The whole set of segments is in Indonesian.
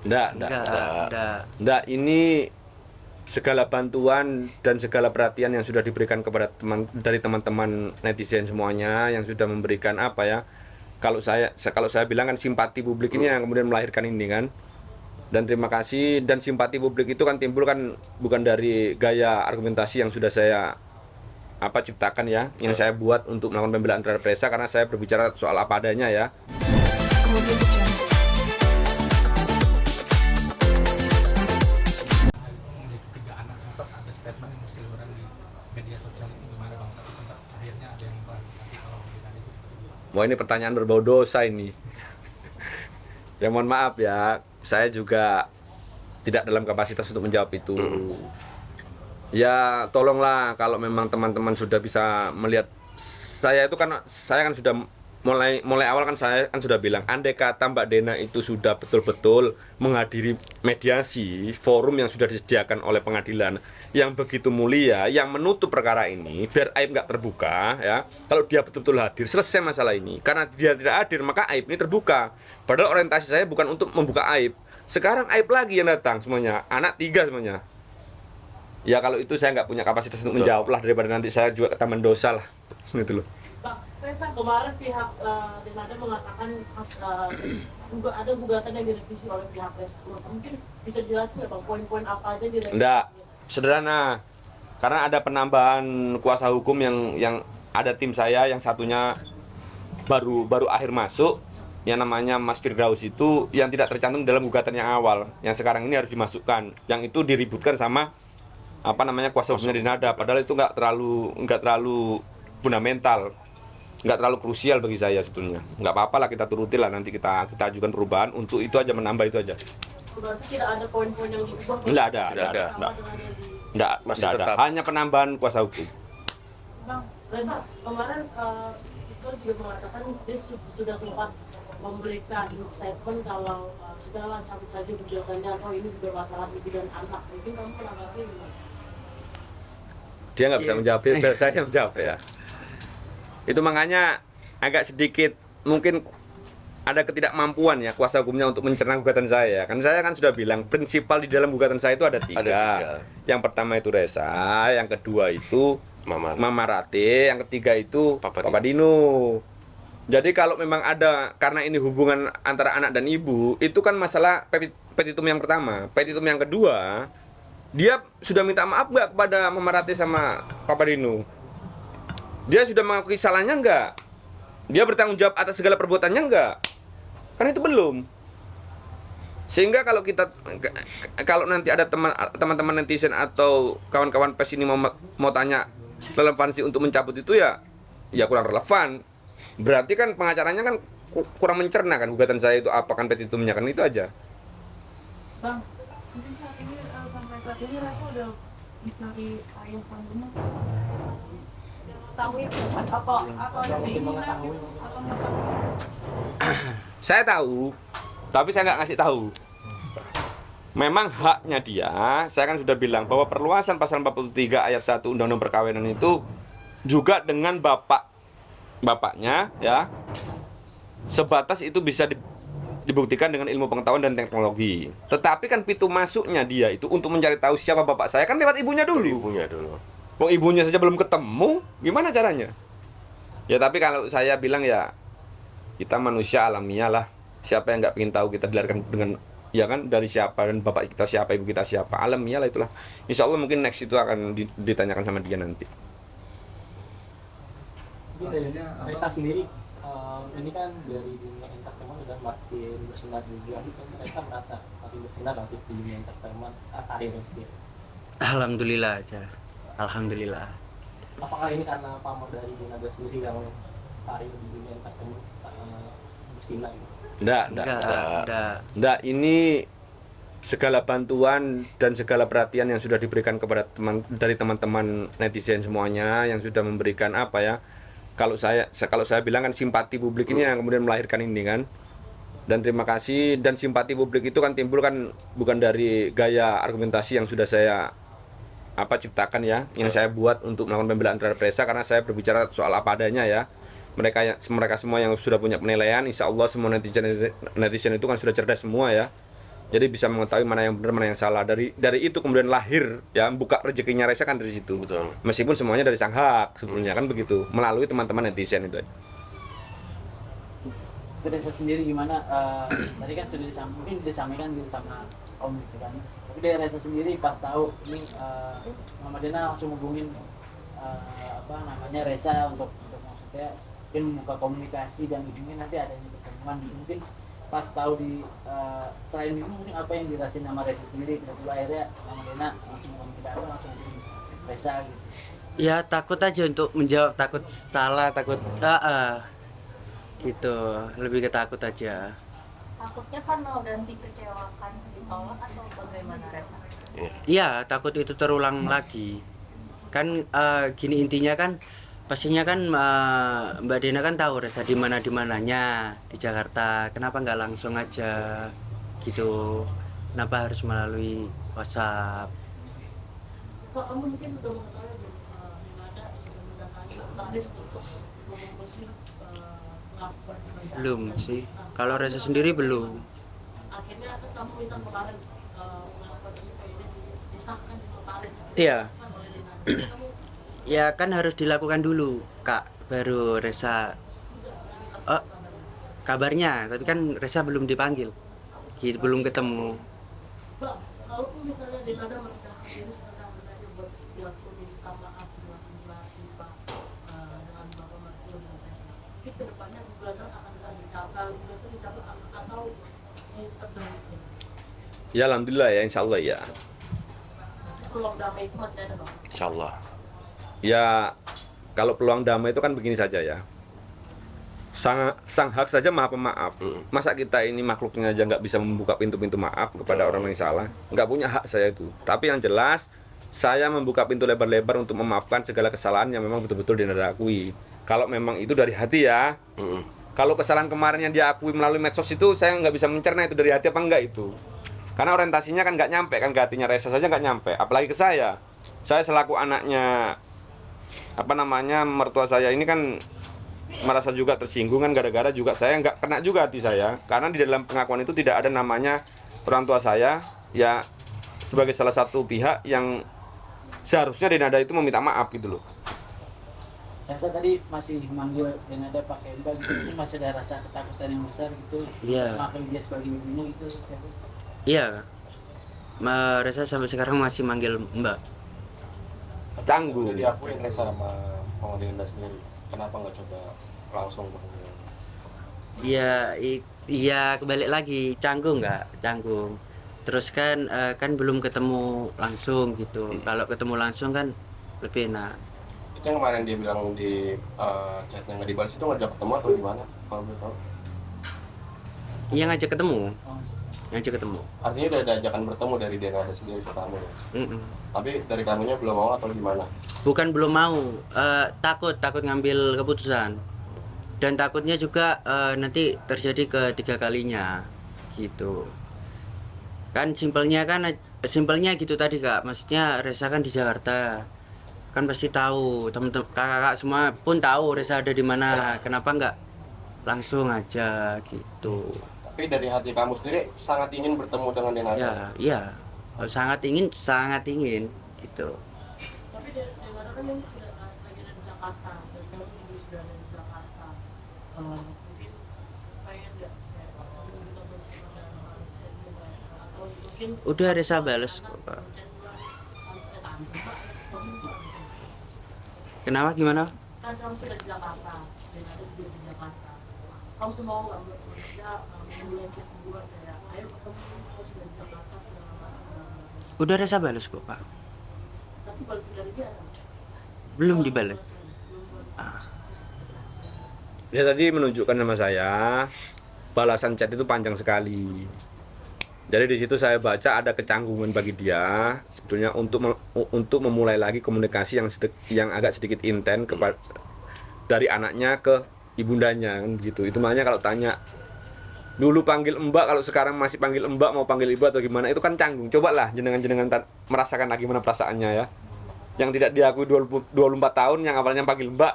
Enggak, ini segala bantuan dan segala perhatian yang sudah diberikan kepada dari teman-teman netizen semuanya yang sudah memberikan apa ya, kalau saya bilang kan simpati publik ini yang kemudian melahirkan ini kan. Dan terima kasih, dan simpati publik itu kan timbul kan bukan dari gaya argumentasi yang sudah saya ciptakan ya, yang saya buat untuk melakukan pembelaan terhadap Reza, karena saya berbicara soal apa adanya ya. Tiga anak sempat ada statement yang berseliweran di media sosial itu gimana bang? Tapi sempat akhirnya ada yang klarifikasi kalau tadi itu. Wah, ini pertanyaan berbau dosa ini. Ya mohon maaf ya, saya juga tidak dalam kapasitas untuk menjawab itu. Ya tolonglah, kalau memang teman-teman sudah bisa melihat saya itu kan, saya kan sudah mulai awal kan saya kan sudah bilang, andai kata Mbak Dena itu sudah betul-betul menghadiri mediasi forum yang sudah disediakan oleh pengadilan yang begitu mulia, yang menutup perkara ini biar aib nggak terbuka ya. Kalau dia betul-betul hadir, selesai masalah ini. Karena dia tidak hadir, maka aib ini terbuka. Padahal orientasi saya bukan untuk membuka aib. Sekarang aib lagi yang datang semuanya, anak 3 semuanya. Ya kalau itu saya nggak punya kapasitas untuk menjawab lah, daripada nanti saya juga taman dosa lah gitu loh. Bang, Reza, kemarin pihak Denada mengatakan juga ada gugatan yang direvisi oleh pihak Reza. Mungkin bisa dijelaskan nggak bang, poin-poin apa aja direvisi? Enggak, sederhana. Karena ada penambahan kuasa hukum yang ada tim saya, yang satunya baru akhir masuk, yang namanya Mas Firdaus itu, yang tidak tercantum dalam gugatan yang awal, yang sekarang ini harus dimasukkan. Yang itu diributkan sama kuasa hukumnya Denada. Padahal itu nggak terlalu fundamental, nggak terlalu krusial bagi saya sebetulnya. Nggak apa-apa lah, kita turuti lah, nanti kita ajukan perubahan untuk itu aja, menambah itu aja. Berarti tidak ada poin-poin yang diubah? Nggak ada. Masih Nggak ada. tetap. Hanya penambahan kuasa hukum. Bang, Reza, kemarin itu juga mengatakan dia sudah sempat memberikan statement kalau sudahlah cabut saja gugatannya, atau ini juga masalah ibu dan anak. Mungkin kamu menanggapi gimana? Dia nggak bisa menjawab, biar saya yang menjawab ya. Itu makanya agak sedikit mungkin ada ketidakmampuan ya kuasa hukumnya untuk mencerna gugatan saya. Kan saya kan sudah bilang prinsipal di dalam gugatan saya itu ada tiga. Yang pertama itu Reza, yang kedua itu Mama Rate, yang ketiga itu Papa Dino. Jadi kalau memang ada, karena ini hubungan antara anak dan ibu, itu kan masalah petitum yang pertama. Petitum yang kedua, dia sudah minta maaf nggak kepada Mama Rate sama Papa Dino? Dia sudah mengakui salahnya nggak? Dia bertanggung jawab atas segala perbuatannya nggak? Kan itu belum. Sehingga kalau nanti ada teman-teman netizen atau kawan-kawan pers ini mau tanya relevansi untuk mencabut itu, ya kurang relevan. Berarti kan pengacaranya kan kurang mencerna kan gugatan saya itu apa kan petitumnya, kan itu aja. Bang, mungkin saat ini sampai saat ini Reza udah dicari ayah kandungnya. Tahu ya, apa ada keinginan atau Saya tahu, tapi saya nggak ngasih tahu. Memang haknya dia, saya kan sudah bilang bahwa perluasan pasal 43 ayat 1 Undang-Undang Perkawinan itu juga dengan bapaknya ya, sebatas itu bisa dibuktikan dengan ilmu pengetahuan dan teknologi. Tetapi kan pintu masuknya dia itu untuk mencari tahu siapa bapak saya kan lewat ibunya dulu. Wong ibunya saja belum ketemu, gimana caranya? Ya tapi kalau saya bilang ya, kita manusia alamiah lah. Siapa yang nggak ingin tahu kita dilahirkan dengan, ya kan, dari siapa, dan bapak kita siapa, ibu kita siapa, alamiah lah itulah. Insya Allah mungkin next itu akan ditanyakan sama dia nanti. Reza sendiri ini kan dari dunia entertainment udah makin bersinar juga. Reza merasa makin bersinar nanti di dunia entertainment karirnya sendiri. Alhamdulillah aja. Alhamdulillah. Apakah ini karena pamor dari Denada sendiri yang karir di dunia entertainment bersinar gitu? Enggak, ini segala bantuan dan segala perhatian yang sudah diberikan kepada dari teman-teman netizen semuanya yang sudah memberikan apa ya, kalau saya bilang kan simpati publik ini yang kemudian melahirkan ini kan. Dan terima kasih, dan simpati publik itu kan timbul kan bukan dari gaya argumentasi yang sudah saya ciptakan ya, yang saya buat untuk melakukan pembelaan terhadap Reza, karena saya berbicara soal apa adanya ya. Mereka semua yang sudah punya penilaian, insya Allah semua netizen itu kan sudah cerdas semua ya. Jadi bisa mengetahui mana yang benar, mana yang salah. Dari itu kemudian lahir ya, buka rezekinya Reza kan dari situ. Betul. Meskipun semuanya dari sang hak sebetulnya kan begitu, melalui teman-teman netizen itu aja. Reza sendiri gimana? Tadi kan sudah mungkin disampaikan gitu sama Om gitu kan. Tapi dari Reza sendiri pas tahu ini Mama Dena langsung hubungin Reza untuk maksudnya mungkin membuka komunikasi dan ujungnya nanti adanya pertemuan. Mungkin pas tahu selain itu mungkin apa yang dirasain sama Reza sendiri, tiba-tiba akhirnya Mama Dena langsung komunikasi langsung hubungin Reza gitu. Ya takut aja untuk menjawab, takut salah, takut gitu, lebih ketakut aja. Takutnya kan mau nanti kecewakan ditolak atau bagaimana Reza? Iya, takut itu terulang lagi. Kan gini intinya kan, pastinya kan Mbak Dena kan tahu Reza di mananya di Jakarta. Kenapa nggak langsung aja gitu? Kenapa harus melalui WhatsApp? So, kamu mungkin udah mengetahui belum Minada sudah mendatangi notaris untuk menguruskan pengakuan sebagai Belum anak. sih. Kalau Reza sendiri belum. Akhirnya kan kamu minta kemarin pengakuan supaya ini disahkan di notaris. Iya. Kan oleh Minada. Kamu Ya kan harus dilakukan dulu, Kak. Baru Reza kabarnya, tapi kan Reza belum dipanggil. Gitu, belum ketemu. Mbak, kalau misalnya Minada merendahkan diri sekedar bertanya buat dilakukan minta maaf dengan Bapak Martio dan Reza. Mungkin kedepannya gugatan akan dicatat atau diterdahului. Ya alhamdulillah ya, insya Allah ya. Peluang damai itu masih ada, Bang. Insyaallah. Ya kalau peluang damai itu kan begini saja ya. Sang hak saja maha pemaaf. Masa kita ini makhluknya aja nggak bisa membuka pintu-pintu maaf kepada orang yang salah? Nggak punya hak saya itu. Tapi yang jelas saya membuka pintu lebar-lebar untuk memaafkan segala kesalahan yang memang betul-betul Dinada akui. Kalau memang itu dari hati ya. Kalau kesalahan kemarin yang dia akui melalui medsos itu saya nggak bisa mencerna itu dari hati apa enggak itu. Karena orientasinya kan nggak nyampe kan, ke hatinya Reza saja nggak nyampe. Apalagi ke saya. Saya selaku anaknya mertua saya ini kan merasa juga tersinggung kan, gara-gara juga saya nggak kena juga hati saya, karena di dalam pengakuan itu tidak ada namanya orang tua saya ya sebagai salah satu pihak yang seharusnya Dinada itu meminta maaf gitu loh. Reza tadi masih manggil Dinada pakai Mbak gitu, mungkin masih ada rasa ketakutan yang besar gitu. Iya. Maafin dia sebagai ibunya gitu. Iya. Reza sampai sekarang masih manggil Mbak. Canggung. Udah diakuin Reza sama Mama Dinda sendiri. Kenapa nggak coba langsung ketemu? Iya kebalik lagi, canggung nggak? Canggung. Terus kan belum ketemu langsung gitu. Kalau ketemu langsung kan lebih enak. Itu yang kemarin dia bilang di chatnya nggak dibalas itu nggak ada ketemu atau gimana? Kalau boleh tahu. Iya ngajak ketemu. Ngajak ketemu. Artinya udah ada ajakan bertemu dari Dinda sendiri ke kamu ya? Mm-mm. Tapi dari kamunya belum mau atau gimana? Bukan belum mau, takut ngambil keputusan, dan takutnya juga nanti terjadi ketiga kalinya gitu kan. Simpelnya gitu tadi Kak, maksudnya Reza kan di Jakarta kan, pasti tahu, teman-teman kakak semua pun tahu Reza ada di mana. Kenapa nggak langsung aja gitu? Tapi dari hati kamu sendiri sangat ingin bertemu dengan Dinda. Iya, sangat ingin gitu. Tapi Dinada kan ini sudah lagi ada di Jakarta, dan kamu juga sudah ada di Jakarta. Mungkin pengen nggak kayak kita bersama dengan istri atau mungkin Udah Reza bales kok, Pak. Kenapa gimana? Kan kamu sudah di Jakarta, Dinada juga di Jakarta. Kamu tuh mau nggak bekerja memulai chat hubungan kayak ayo ketemu, saya sudah di Jakarta segala macam. Udah Reza bales kok Pak. Tapi balas dari dia kan? Belum dibalas. Dia tadi menunjukkan sama saya balasan chat itu panjang sekali. Jadi di situ saya baca ada kecanggungan bagi dia sebetulnya untuk memulai lagi komunikasi yang agak sedikit intens dari anaknya ke ibundanya kan gitu. Itu makanya kalau tanya dulu panggil Mbak, kalau sekarang masih panggil Mbak, mau panggil Ibu atau gimana, itu kan canggung. Cobalah jenengan merasakan lagi gimana perasaannya ya. Yang tidak diakui 24 tahun, yang awalnya panggil Mbak,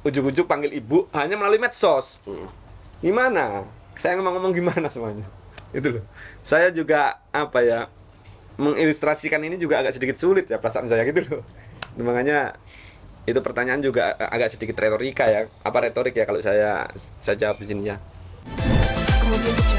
ujuk-ujuk panggil Ibu hanya melalui medsos. Gimana? Saya ngomong gimana semuanya? Itu loh. Saya juga apa ya, mengilustrasikan ini juga agak sedikit sulit ya perasaan saya gitu loh. Makanya itu pertanyaan juga agak sedikit retorika ya, apa retorik ya kalau saya jawab di sini ya. Kemudian